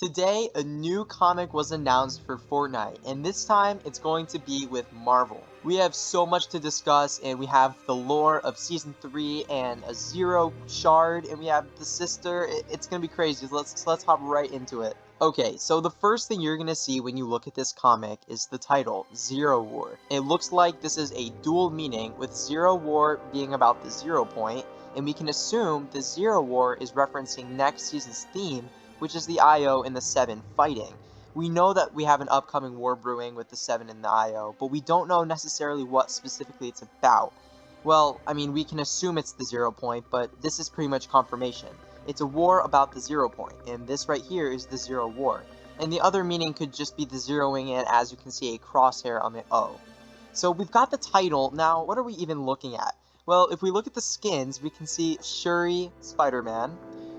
Today, a new comic was announced for Fortnite, and this time it's going to be with Marvel. We have so much to discuss, and we have the lore of Season 3 and a Zero Shard, and we have the sister. It's going to be crazy. Let's hop right into it. Okay, so the first thing you're going to see when you look at this comic is the title, Zero War. It looks like this is a dual meaning, with Zero War being about the 0 point, and we can assume the Zero War is referencing next season's theme, which is the IO and the 7 fighting. We know that we have an upcoming war brewing with the 7 and the IO, but we don't know necessarily what specifically it's about. Well, I mean, we can assume it's the 0 point, but this is pretty much confirmation. It's a war about the 0 point, and this right here is the Zero War. And the other meaning could just be the zeroing in, as you can see a crosshair on the O. So we've got the title. Now, what are we even looking at? Well, if we look at the skins, we can see Shuri, Spider-Man.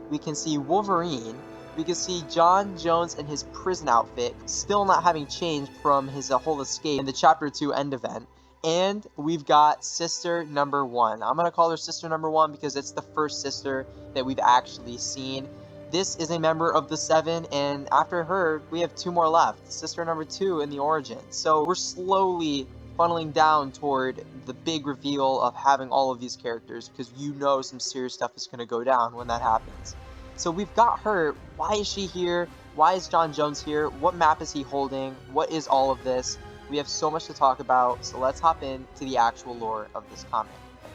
We can see Wolverine. We can see John Jones in his prison outfit, still not having changed from his whole escape in the Chapter 2 end event. And we've got Sister Number 1. I'm going to call her Sister Number 1 because it's the first sister that we've actually seen. This is a member of the 7, and after her, we have 2 more left. Sister Number 2 in the origin. So we're slowly funneling down toward the big reveal of having all of these characters, because you know some serious stuff is going to go down when that happens. So we've got her. Why is she here? Why is John Jones here? What map is he holding? What is all of this? We have so much to talk about, so let's hop into the actual lore of this comic.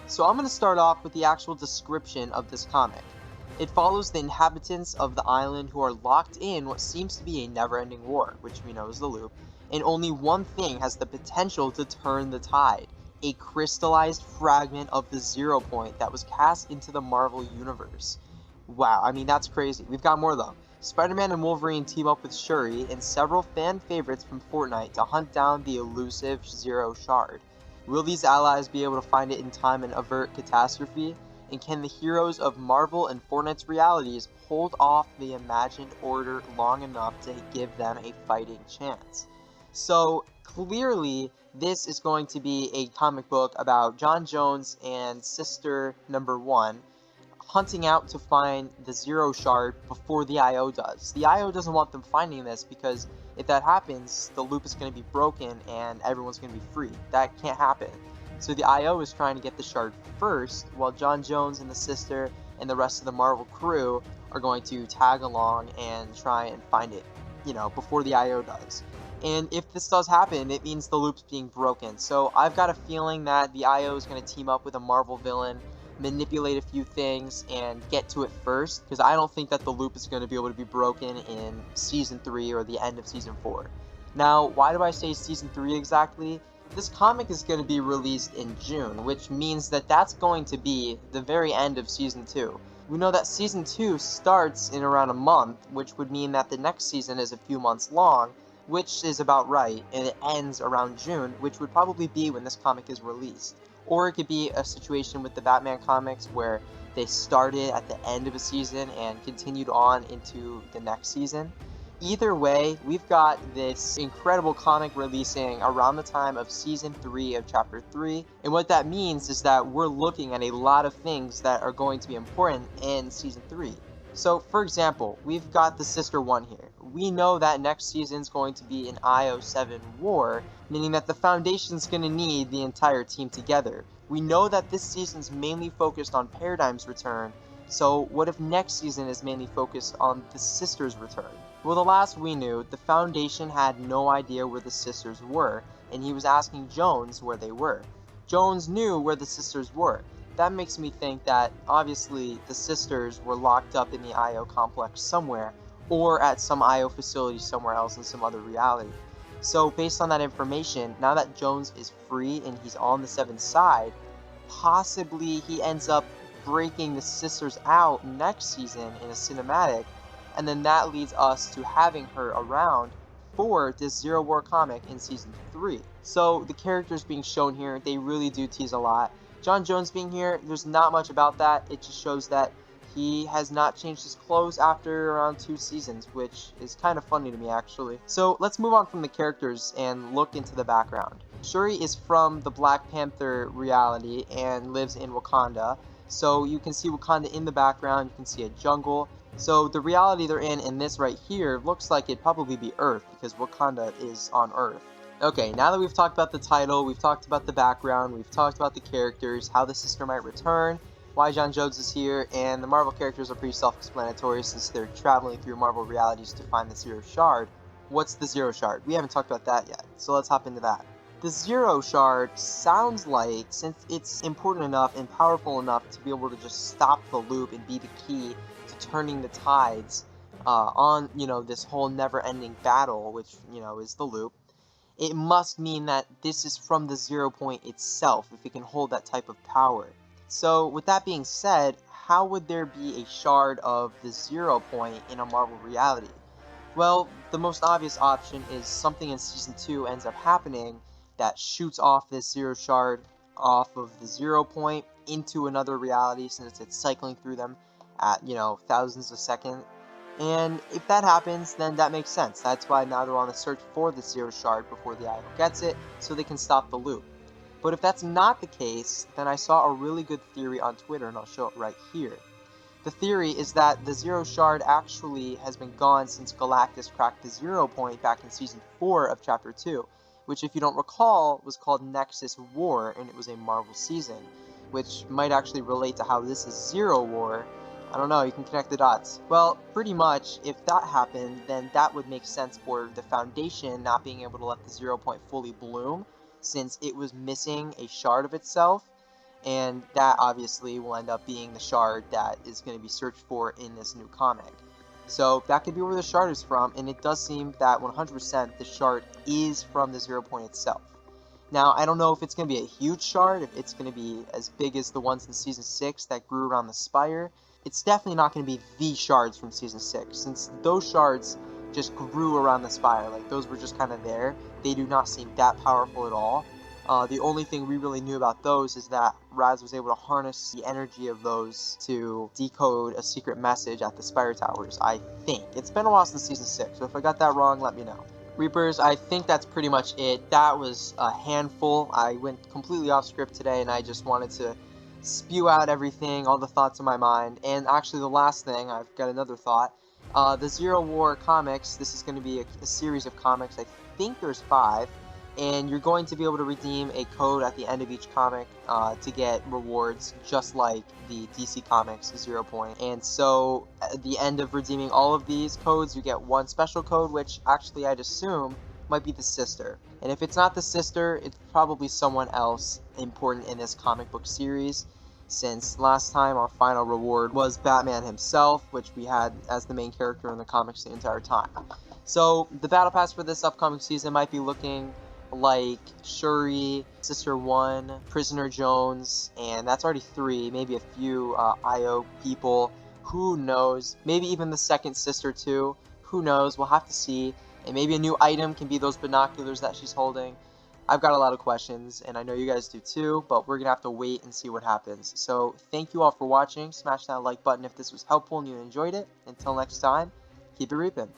So I'm going to start off with the actual description of this comic. It follows the inhabitants of the island who are locked in what seems to be a never-ending war, which we know is the loop, and only one thing has the potential to turn the tide: a crystallized fragment of the 0 point that was cast into the Marvel Universe. Wow, I mean, that's crazy. We've got more though. Spider-Man and Wolverine team up with Shuri and several fan favorites from Fortnite to hunt down the elusive Zero Shard. Will these allies be able to find it in time and avert catastrophe? And can the heroes of Marvel and Fortnite's realities hold off the imagined order long enough to give them a fighting chance? So clearly, this is going to be a comic book about John Jones and Sister Number 1 hunting out to find the Zero Shard before the IO does. The IO doesn't want them finding this, because if that happens, the loop is going to be broken and everyone's going to be free. That can't happen. So the IO is trying to get the shard first, while John Jones and the sister and the rest of the Marvel crew are going to tag along and try and find it, before the IO does. And if this does happen, it means the loop's being broken. So I've got a feeling that the IO is going to team up with a Marvel villain, manipulate a few things, and get to it first, because I don't think that the loop is going to be able to be broken in Season 3 or the end of Season 4. Now, why do I say Season 3 exactly? This comic is going to be released in June, which means that that's going to be the very end of Season 2. We know that Season 2 starts in around a month, which would mean that the next season is a few months long, which is about right, and it ends around June, which would probably be when this comic is released. Or it could be a situation with the Batman comics where they started at the end of a season and continued on into the next season. Either way, we've got this incredible comic releasing around the time of Season 3 of Chapter 3, and what that means is that we're looking at a lot of things that are going to be important in Season 3. So, for example, we've got the Sister 1 here. We know that next season's going to be an IO7 war, meaning that the Foundation's going to need the entire team together. We know that this season's mainly focused on Paradigm's return, so what if next season is mainly focused on the Sisters' return? Well, the last we knew, the Foundation had no idea where the Sisters were, and he was asking Jones where they were. Jones knew where the Sisters were. That makes me think that, obviously, the Sisters were locked up in the IO complex somewhere, or at some IO facility somewhere else in some other reality. So, based on that information, now that Jones is free and he's on the 7's side, possibly he ends up breaking the Sisters out next season in a cinematic, and then that leads us to having her around for this Zero War comic in Season 3. So, the characters being shown here, they really do tease a lot. John Jones being here, there's not much about that. It just shows that he has not changed his clothes after around 2 seasons, which is kind of funny to me, actually. So let's move on from the characters and look into the background. Shuri is from the Black Panther reality and lives in Wakanda. So you can see Wakanda in the background, you can see a jungle. So the reality they're in this right here looks like it'd probably be Earth, because Wakanda is on Earth. Okay, now that we've talked about the title, we've talked about the background, we've talked about the characters, how the sister might return, why John Jones is here, and the Marvel characters are pretty self-explanatory since they're traveling through Marvel realities to find the Zero Shard. What's the Zero Shard? We haven't talked about that yet, so let's hop into that. The Zero Shard sounds like, since it's important enough and powerful enough to be able to just stop the loop and be the key to turning the tides on, this whole never-ending battle, which, is the loop, it must mean that this is from the 0 point itself, if it can hold that type of power. So, with that being said, how would there be a shard of the 0 point in a Marvel reality? Well, the most obvious option is something in Season 2 ends up happening that shoots off this Zero Shard off of the 0 point into another reality, since it's cycling through them at, thousands of seconds. And if that happens, then that makes sense. That's why now they're on the search for the Zero Shard before the IO gets it, so they can stop the loop. But if that's not the case, then I saw a really good theory on Twitter, and I'll show it right here. The theory is that the Zero Shard actually has been gone since Galactus cracked the 0 point back in Season 4 of Chapter 2, which, if you don't recall, was called Nexus War, and it was a Marvel season, which might actually relate to how this is Zero War. I don't know, you can connect the dots. Well, pretty much, if that happened, then that would make sense for the Foundation not being able to let the 0 point fully bloom, since it was missing a shard of itself, and that obviously will end up being the shard that is going to be searched for in this new comic. So that could be where the shard is from, and it does seem that 100% the shard is from the 0 point itself. Now, I don't know if it's going to be a huge shard, if it's going to be as big as the ones in Season 6 that grew around the spire. It's definitely not going to be the shards from Season 6, since those shards just grew around the spire. Like, those were just kind of there. They do not seem that powerful at all. The only thing we really knew about those is that Raz was able to harness the energy of those to decode a secret message at the Spire Towers, I think. It's been a while since Season 6, so if I got that wrong, let me know. Reapers, I think that's pretty much it. That was a handful. I went completely off script today, and I just wanted to spew out everything, all the thoughts in my mind. And actually, the last thing, I've got another thought. The Zero War comics, this is going to be a series of comics. I think there's 5. And you're going to be able to redeem a code at the end of each comic to get rewards, just like the DC Comics 0 point. And so at the end of redeeming all of these codes, you get one special code, which actually I'd assume might be the sister. And if it's not the sister, it's probably someone else important in this comic book series, since last time our final reward was Batman himself, which we had as the main character in the comics the entire time. So the battle pass for this upcoming season might be looking like Shuri, Sister 1, Prisoner Jones, and that's already 3, maybe a few IO people, who knows, maybe even the second sister too, who knows, we'll have to see, and maybe a new item can be those binoculars that she's holding. I've got a lot of questions, and I know you guys do too, but we're gonna have to wait and see what happens. So thank you all for watching, smash that like button if this was helpful and you enjoyed it. Until next time, keep it reaping.